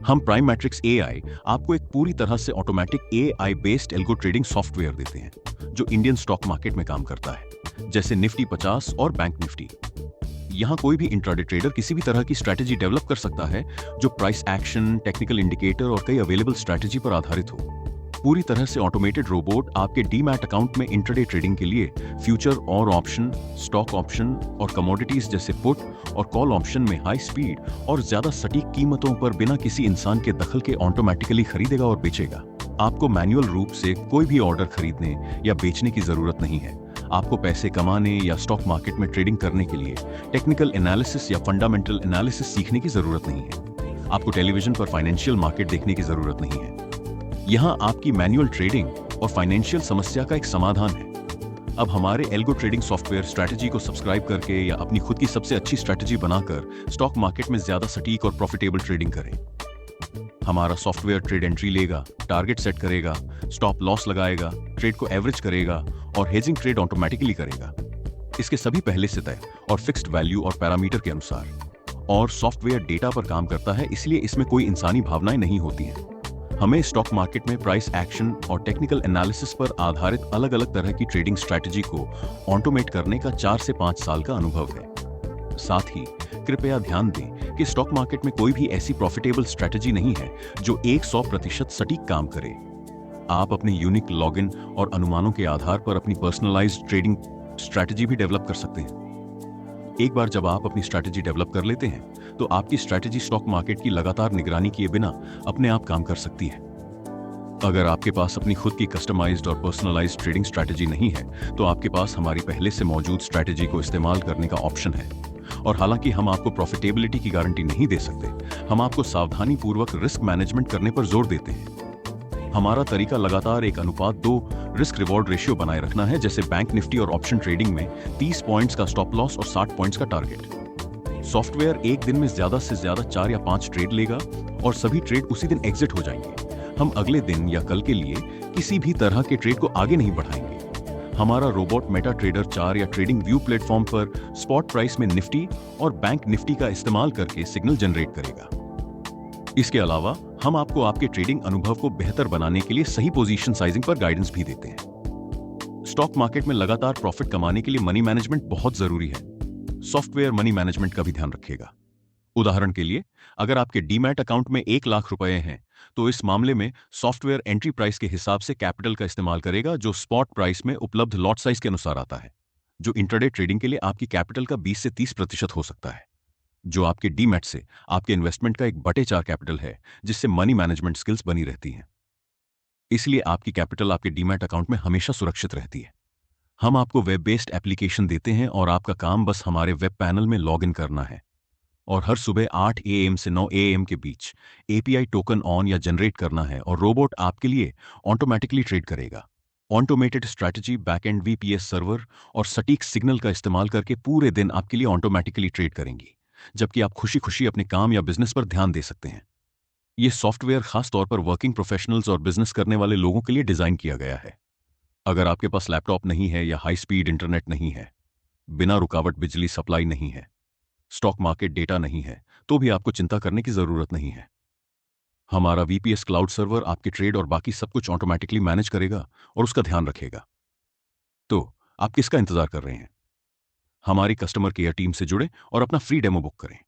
हम prime matrix AI आपको एक पूरी तरह से automatic AI based algo trading software देते हैं जो इंडियन स्टॉक मार्केट में काम करता है, जैसे निफ्टी 50 और बैंक निफ्टी। यहाँ कोई भी इंट्राडे ट्रेडर किसी भी तरह की स्ट्रैटेजी डेवलप कर सकता है जो प्राइस एक्शन, टेक्निकल इंडिकेटर और कई अवेलेबल स्ट्रैटेजी पर आधारित हो। पूरी तरह से ऑटोमेटेड रोबोट आपके डीमैट अकाउंट में इंट्राडे ट्रेडिंग के लिए फ्यूचर और ऑप्शन, स्टॉक ऑप्शन और कमोडिटीज जैसे पुट और कॉल ऑप्शन में हाई स्पीड और ज्यादा सटीक कीमतों पर बिना किसी इंसान के दखल के ऑटोमेटिकली खरीदेगा और बेचेगा। आपको मैन्युअल रूप से कोई भी ऑर्डर खरीदने या बेचने की जरूरत नहीं है। आपको पैसे कमाने या स्टॉक मार्केट में ट्रेडिंग करने के लिए टेक्निकल एनालिसिस या फंडामेंटल एनालिसिस सीखने की जरूरत नहीं है। आपको टेलीविजन पर फाइनेंशियल मार्केट देखने की जरूरत नहीं है। यहाँ आपकी मैन्युअल ट्रेडिंग और फाइनेंशियल समस्या का एक समाधान है। अब हमारे एल्गो ट्रेडिंग सॉफ्टवेयर स्ट्रैटेजी को सब्सक्राइब करके या अपनी खुद की सबसे अच्छी स्ट्रैटेजी बनाकर स्टॉक मार्केट में ज्यादा सटीक और प्रॉफिटेबल ट्रेडिंग करें। हमारा सॉफ्टवेयर ट्रेड एंट्री लेगा, टारगेट सेट करेगा, स्टॉप लॉस लगाएगा, ट्रेड को एवरेज करेगा और हेजिंग ट्रेड ऑटोमेटिकली करेगा। इसके सभी पहले से तय और फिक्स्ड वैल्यू और पैरामीटर के अनुसार। और सॉफ्टवेयर डेटा पर काम करता है, इसलिए इसमें कोई इंसानी भावनाएं नहीं होती हैं। हमें स्टॉक मार्केट में प्राइस एक्शन और टेक्निकल एनालिसिस पर आधारित अलग अलग तरह की ट्रेडिंग स्ट्रैटेजी को ऑटोमेट करने का 4 से 5 साल का अनुभव है। साथ ही कृपया ध्यान दें कि स्टॉक मार्केट में कोई भी ऐसी प्रॉफिटेबल स्ट्रैटेजी नहीं है जो 100% सटीक काम करे। आप अपने यूनिक लॉगिन और अनुमानों के आधार पर अपनी पर्सनलाइज्ड ट्रेडिंग स्ट्रैटेजी भी डेवलप कर सकते हैं। एक बार जब आप अपनी स्ट्रैटेजी डेवलप कर लेते हैं तो आपकी स्ट्रैटेजी स्टॉक मार्केट की लगातार निगरानी किए बिना अपने आप काम कर सकती है। अगर आपके पास अपनी खुद की कस्टमाइज्ड और पर्सनलाइज्ड ट्रेडिंग स्ट्रैटेजी नहीं है तो आपके पास हमारी पहले से मौजूद स्ट्रैटेजी को इस्तेमाल करने का ऑप्शन है। और हालांकि हम आपको प्रॉफिटेबिलिटी की गारंटी नहीं दे सकते, हम आपको सावधानी पूर्वक रिस्क मैनेजमेंट करने पर जोर देते हैं। हमारा तरीका लगातार 1:2 रिस्क रिवॉर्ड रेशियो बनाए रखना है, जैसे बैंक निफ्टी और ऑप्शन ट्रेडिंग में 30 पॉइंट्स का स्टॉप लॉस और 60 पॉइंट्स का टारगेट। सॉफ्टवेयर एक दिन में ज्यादा से ज्यादा 4 या 5 ट्रेड लेगा और सभी ट्रेड उसी दिन एग्जिट हो जाएंगे। हम अगले दिन या कल के लिए किसी भी तरह के ट्रेड को आगे नहीं बढ़ाएंगे। हमारा रोबोट मेटा ट्रेडर 4 या ट्रेडिंग व्यू प्लेटफॉर्म पर स्पॉट प्राइस में निफ्टी और बैंक निफ्टी का इस्तेमाल करके सिग्नल जनरेट करेगा। इसके अलावा हम आपको आपके ट्रेडिंग अनुभव को बेहतर बनाने के लिए सही पोजीशन साइजिंग पर गाइडेंस भी देते हैं। स्टॉक मार्केट में लगातार प्रॉफिट कमाने के लिए मनी मैनेजमेंट बहुत जरूरी है। सॉफ्टवेयर मनी मैनेजमेंट का भी ध्यान रखेगा। उदाहरण के लिए, अगर आपके डीमैट अकाउंट में 1 लाख रुपए हैं तो इस मामले में सॉफ्टवेयर एंट्री प्राइस के हिसाब से कैपिटल का इस्तेमाल करेगा जो स्पॉट प्राइस में उपलब्ध लॉट साइज के अनुसार आता है, जो इंट्राडे ट्रेडिंग के लिए आपकी कैपिटल का 20 से 30% हो सकता है, जो आपके डीमैट से आपके इन्वेस्टमेंट का 1/4 कैपिटल है, जिससे मनी मैनेजमेंट स्किल्स बनी रहती हैं। इसलिए आपकी कैपिटल आपके डीमैट अकाउंट में हमेशा सुरक्षित रहती है। हम आपको वेब बेस्ड एप्लीकेशन देते हैं और आपका काम बस हमारे वेब पैनल में लॉग इन करना है और हर सुबह 8 AM से 9 AM के बीच API टोकन ऑन या जनरेट करना है और रोबोट आपके लिए ऑटोमेटिकली ट्रेड करेगा। Automated strategy, backend VPS server और सटीक सिग्नल का इस्तेमाल करके पूरे दिन आपके लिए ऑटोमेटिकली ट्रेड करेंगी, जबकि आप खुशी खुशी अपने काम या बिजनेस पर ध्यान दे सकते हैं। यह सॉफ्टवेयर खास तौर पर वर्किंग प्रोफेशनल्स और बिजनेस करने वाले लोगों के लिए डिजाइन किया गया है। अगर आपके पास लैपटॉप नहीं है या हाई स्पीड इंटरनेट नहीं है, बिना रुकावट बिजली सप्लाई नहीं है, स्टॉक मार्केट डेटा नहीं है, तो भी आपको चिंता करने की जरूरत नहीं है। हमारा VPS क्लाउड सर्वर आपके ट्रेड और बाकी सब कुछ ऑटोमेटिकली मैनेज करेगा और उसका ध्यान रखेगा। तो आप किसका इंतजार कर रहे हैं? हमारी कस्टमर केयर टीम से जुड़े और अपना फ्री डेमो बुक करें।